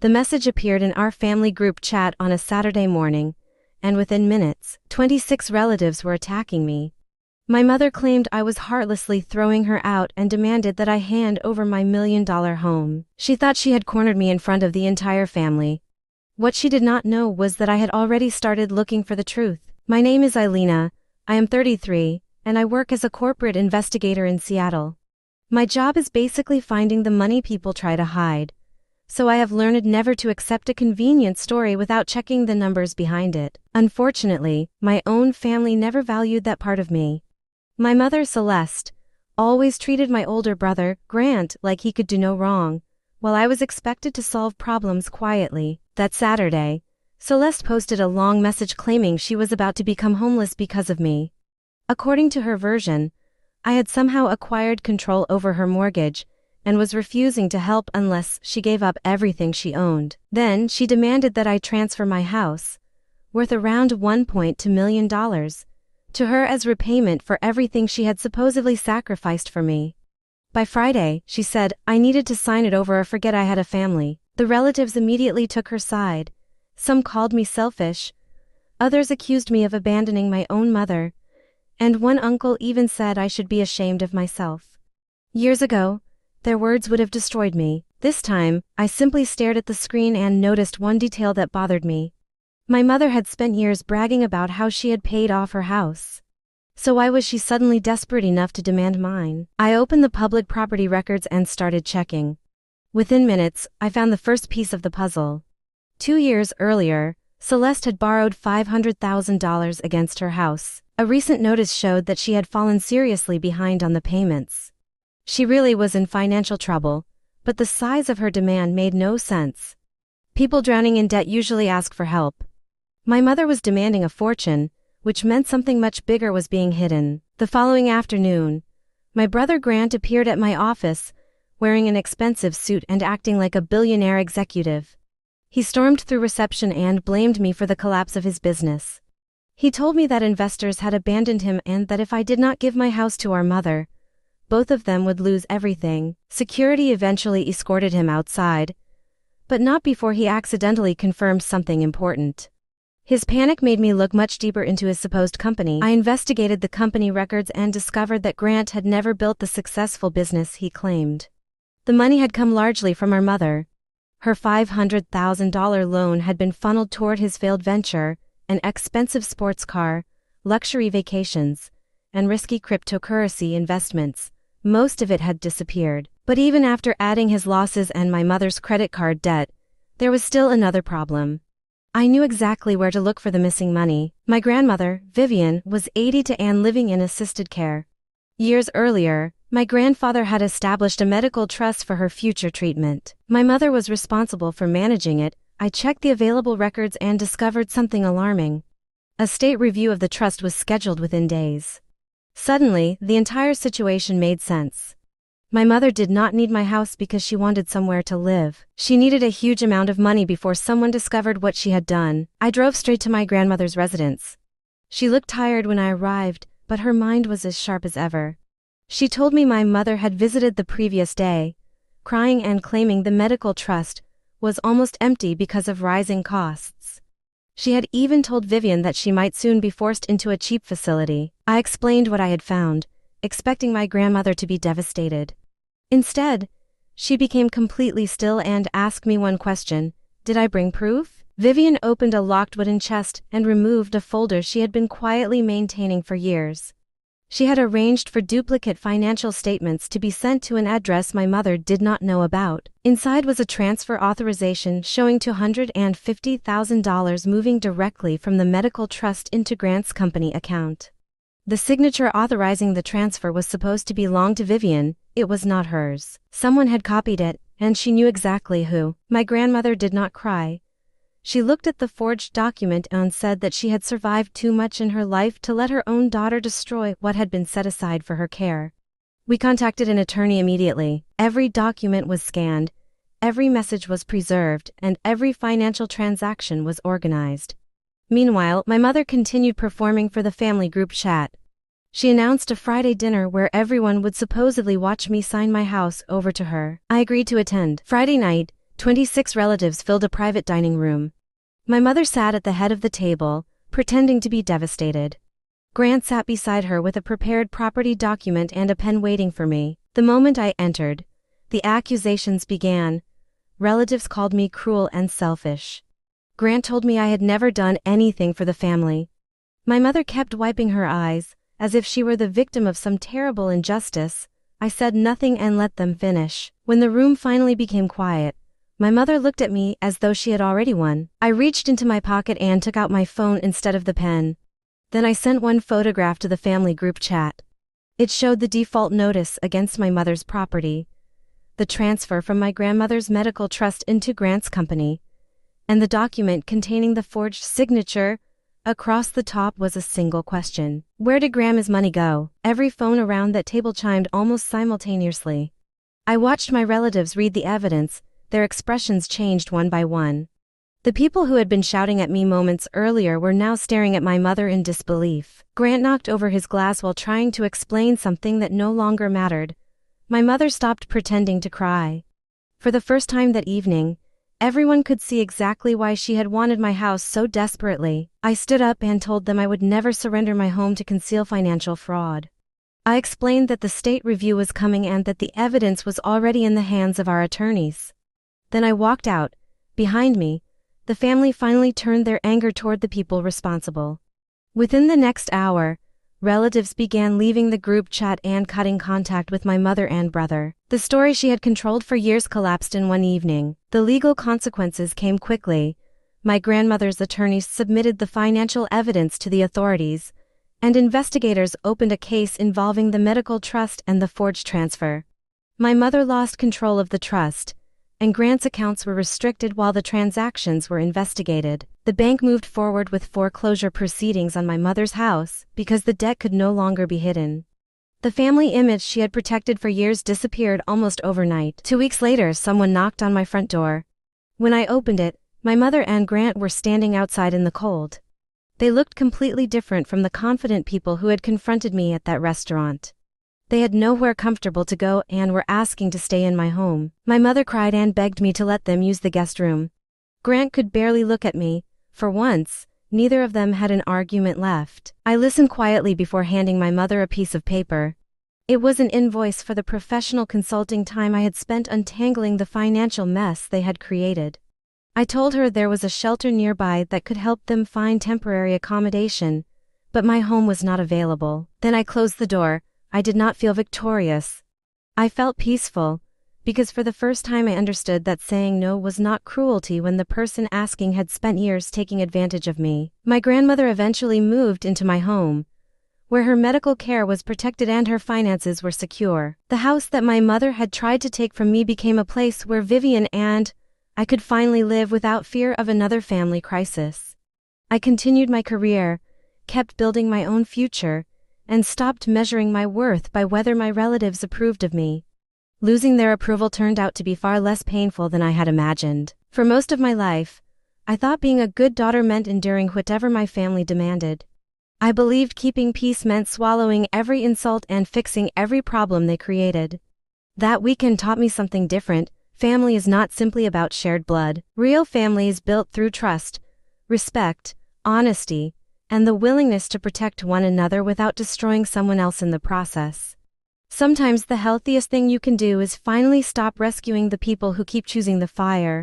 The message appeared in our family group chat on a Saturday morning, and within minutes, 26 relatives were attacking me. My mother claimed I was heartlessly throwing her out and demanded that I hand over my $1 million home. She thought she had cornered me in front of the entire family. What she did not know was that I had already started looking for the truth. My name is Eilina, I am 33, and I work as a corporate investigator in Seattle. My job is basically finding the money people try to hide. So I have learned never to accept a convenient story without checking the numbers behind it. Unfortunately, my own family never valued that part of me. My mother, Celeste, always treated my older brother, Grant, like he could do no wrong, while I was expected to solve problems quietly. That Saturday, Celeste posted a long message claiming she was about to become homeless because of me. According to her version, I had somehow acquired control over her mortgage and was refusing to help unless she gave up everything she owned. Then she demanded that I transfer my house, worth around $1.2 million, to her as repayment for everything she had supposedly sacrificed for me. By Friday, she said, I needed to sign it over or forget I had a family. The relatives immediately took her side. Some called me selfish. Others accused me of abandoning my own mother. And one uncle even said I should be ashamed of myself. Years ago, their words would have destroyed me. This time, I simply stared at the screen and noticed one detail that bothered me. My mother had spent years bragging about how she had paid off her house. So why was she suddenly desperate enough to demand mine? I opened the public property records and started checking. Within minutes, I found the first piece of the puzzle. 2 years earlier, Celeste had borrowed $500,000 against her house. A recent notice showed that she had fallen seriously behind on the payments. She really was in financial trouble, but the size of her demand made no sense. People drowning in debt usually ask for help. My mother was demanding a fortune, which meant something much bigger was being hidden. The following afternoon, my brother Grant appeared at my office, wearing an expensive suit and acting like a billionaire executive. He stormed through reception and blamed me for the collapse of his business. He told me that investors had abandoned him and that if I did not give my house to our mother, both of them would lose everything. Security eventually escorted him outside, but not before he accidentally confirmed something important. His panic made me look much deeper into his supposed company. I investigated the company records and discovered that Grant had never built the successful business he claimed. The money had come largely from our mother. Her $500,000 loan had been funneled toward his failed venture, an expensive sports car, luxury vacations, and risky cryptocurrency investments. Most of it had disappeared. But even after adding his losses and my mother's credit card debt, there was still another problem. I knew exactly where to look for the missing money. My grandmother, Vivian, was 80 and living in assisted care. Years earlier, my grandfather had established a medical trust for her future treatment. My mother was responsible for managing it. I checked the available records and discovered something alarming. A state review of the trust was scheduled within days. Suddenly, the entire situation made sense. My mother did not need my house because she wanted somewhere to live. She needed a huge amount of money before someone discovered what she had done. I drove straight to my grandmother's residence. She looked tired when I arrived, but her mind was as sharp as ever. She told me my mother had visited the previous day, crying and claiming the medical trust was almost empty because of rising costs. She had even told Vivian that she might soon be forced into a cheap facility. I explained what I had found, expecting my grandmother to be devastated. Instead, she became completely still and asked me one question: did I bring proof? Vivian opened a locked wooden chest and removed a folder she had been quietly maintaining for years. She had arranged for duplicate financial statements to be sent to an address my mother did not know about. Inside was a transfer authorization showing $250,000 moving directly from the medical trust into Grant's company account. The signature authorizing the transfer was supposed to belong to Vivian. It was not hers. Someone had copied it, and she knew exactly who. My grandmother did not cry. She looked at the forged document and said that she had survived too much in her life to let her own daughter destroy what had been set aside for her care. We contacted an attorney immediately. Every document was scanned, every message was preserved, and every financial transaction was organized. Meanwhile, my mother continued performing for the family group chat. She announced a Friday dinner where everyone would supposedly watch me sign my house over to her. I agreed to attend. Friday night, 26 relatives filled a private dining room. My mother sat at the head of the table, pretending to be devastated. Grant sat beside her with a prepared property document and a pen waiting for me. The moment I entered, the accusations began. Relatives called me cruel and selfish. Grant told me I had never done anything for the family. My mother kept wiping her eyes, as if she were the victim of some terrible injustice. I said nothing and let them finish. When the room finally became quiet, my mother looked at me as though she had already won. I reached into my pocket and took out my phone instead of the pen. Then I sent one photograph to the family group chat. It showed the default notice against my mother's property, the transfer from my grandmother's medical trust into Grant's company, and the document containing the forged signature. Across the top was a single question. Where did Grandma's money go? Every phone around that table chimed almost simultaneously. I watched my relatives read the evidence. Their expressions changed one by one. The people who had been shouting at me moments earlier were now staring at my mother in disbelief. Grant knocked over his glass while trying to explain something that no longer mattered. My mother stopped pretending to cry. For the first time that evening, everyone could see exactly why she had wanted my house so desperately. I stood up and told them I would never surrender my home to conceal financial fraud. I explained that the state review was coming and that the evidence was already in the hands of our attorneys. Then I walked out. Behind me, the family finally turned their anger toward the people responsible. Within the next hour, relatives began leaving the group chat and cutting contact with my mother and brother. The story she had controlled for years collapsed in one evening. The legal consequences came quickly. My grandmother's attorneys submitted the financial evidence to the authorities, and investigators opened a case involving the medical trust and the forged transfer. My mother lost control of the trust, and Grant's accounts were restricted while the transactions were investigated. The bank moved forward with foreclosure proceedings on my mother's house because the debt could no longer be hidden. The family image she had protected for years disappeared almost overnight. 2 weeks later, someone knocked on my front door. When I opened it, my mother and Grant were standing outside in the cold. They looked completely different from the confident people who had confronted me at that restaurant. They had nowhere comfortable to go and were asking to stay in my home. My mother cried and begged me to let them use the guest room. Grant could barely look at me. For once, neither of them had an argument left. I listened quietly before handing my mother a piece of paper. It was an invoice for the professional consulting time I had spent untangling the financial mess they had created. I told her there was a shelter nearby that could help them find temporary accommodation, but my home was not available. Then I closed the door. I did not feel victorious. I felt peaceful, because for the first time I understood that saying no was not cruelty when the person asking had spent years taking advantage of me. My grandmother eventually moved into my home, where her medical care was protected and her finances were secure. The house that my mother had tried to take from me became a place where Vivian and I could finally live without fear of another family crisis. I continued my career, kept building my own future, and stopped measuring my worth by whether my relatives approved of me. Losing their approval turned out to be far less painful than I had imagined. For most of my life, I thought being a good daughter meant enduring whatever my family demanded. I believed keeping peace meant swallowing every insult and fixing every problem they created. That weekend taught me something different. Family is not simply about shared blood. Real family is built through trust, respect, honesty, and the willingness to protect one another without destroying someone else in the process. Sometimes the healthiest thing you can do is finally stop rescuing the people who keep choosing the fire.